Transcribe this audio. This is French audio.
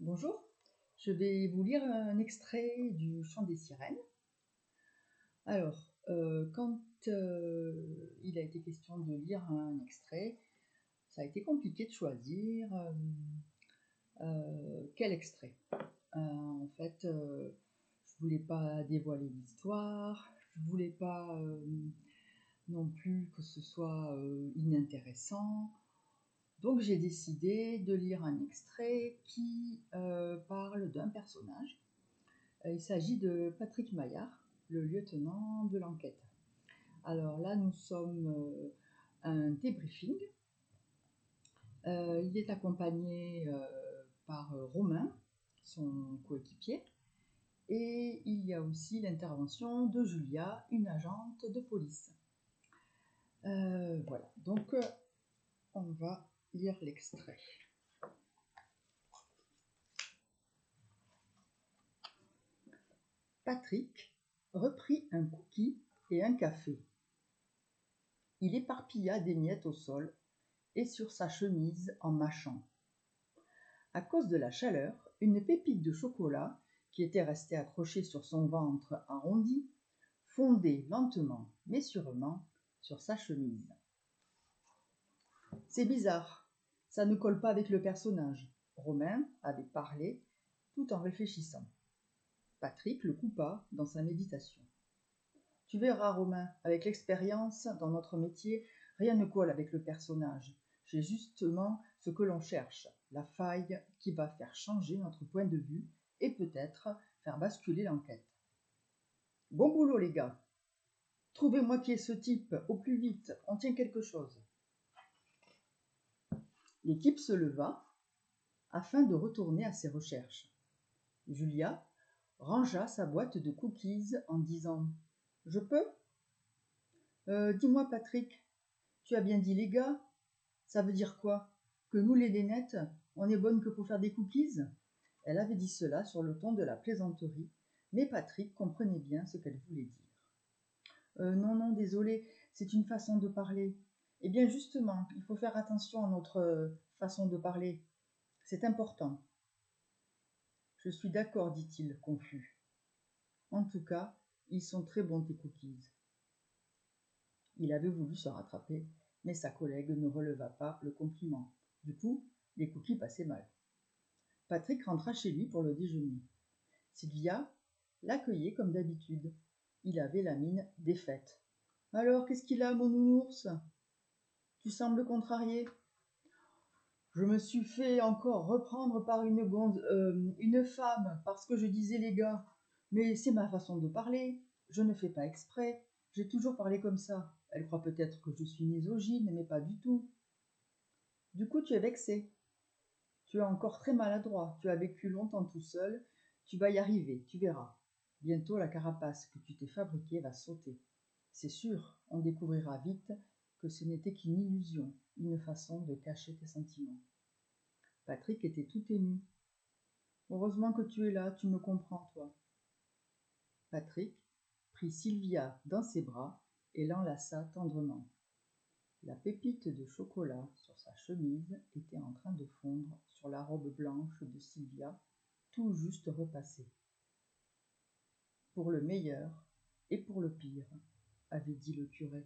Bonjour, je vais vous lire un extrait du Chant des sirènes. Alors, quand il a été question de lire un extrait, ça a été compliqué de choisir quel extrait. En fait, je voulais pas dévoiler l'histoire, je voulais pas non plus que ce soit inintéressant. Donc j'ai décidé de lire un extrait qui parle d'un personnage. Il s'agit de Patrick Maillard, le lieutenant de l'enquête. Alors là, nous sommes à un débriefing. Il est accompagné par Romain, son coéquipier, et il y a aussi l'intervention de Julia, une agente de police. Voilà, donc on va lire l'extrait. Patrick reprit un cookie et un café. Il éparpilla des miettes au sol et sur sa chemise en mâchant. À cause de la chaleur, une pépite de chocolat, qui était restée accrochée sur son ventre arrondi, fondait lentement mais sûrement sur sa chemise. C'est bizarre, ça ne colle pas avec le personnage. Romain avait parlé tout en réfléchissant. Patrick le coupa dans sa méditation. Tu verras, Romain, avec l'expérience dans notre métier, rien ne colle avec le personnage. J'ai justement ce que l'on cherche, la faille qui va faire changer notre point de vue et peut-être faire basculer l'enquête. Bon boulot, les gars. Trouvez-moi qui est ce type, au plus vite, on tient quelque chose. L'équipe se leva afin de retourner à ses recherches. Julia rangea sa boîte de cookies en disant « Je peux ?» Dis-moi, Patrick, tu as bien dit les gars. Ça veut dire quoi? Que nous, les nénettes, on est bonnes que pour faire des cookies? Elle avait dit cela sur le ton de la plaisanterie, mais Patrick comprenait bien ce qu'elle voulait dire. Non, désolé, c'est une façon de parler. Eh bien, justement, il faut faire attention à notre façon de parler. C'est important. Je suis d'accord, dit-il, confus. En tout cas, ils sont très bons, tes cookies. Il avait voulu se rattraper, mais sa collègue ne releva pas le compliment. Du coup, les cookies passaient mal. Patrick rentra chez lui pour le déjeuner. Sylvia l'accueillait comme d'habitude. Il avait la mine défaite. « Alors, qu'est-ce qu'il a, mon nounours ? Tu sembles contrarié. » Je me suis fait encore reprendre par une femme parce que je disais les gars. Mais c'est ma façon de parler. Je ne fais pas exprès. J'ai toujours parlé comme ça. Elle croit peut-être que je suis misogyne, mais pas du tout. Du coup, tu es vexé. Tu es encore très maladroit. Tu as vécu longtemps tout seul. Tu vas y arriver, tu verras. Bientôt, la carapace que tu t'es fabriquée va sauter. C'est sûr, on découvrira vite que ce n'était qu'une illusion, une façon de cacher tes sentiments. Patrick était tout ému. Heureusement que tu es là, tu me comprends, toi. Patrick prit Sylvia dans ses bras et l'enlaça tendrement. La pépite de chocolat sur sa chemise était en train de fondre sur la robe blanche de Sylvia, tout juste repassée. Pour le meilleur et pour le pire, avait dit le curé.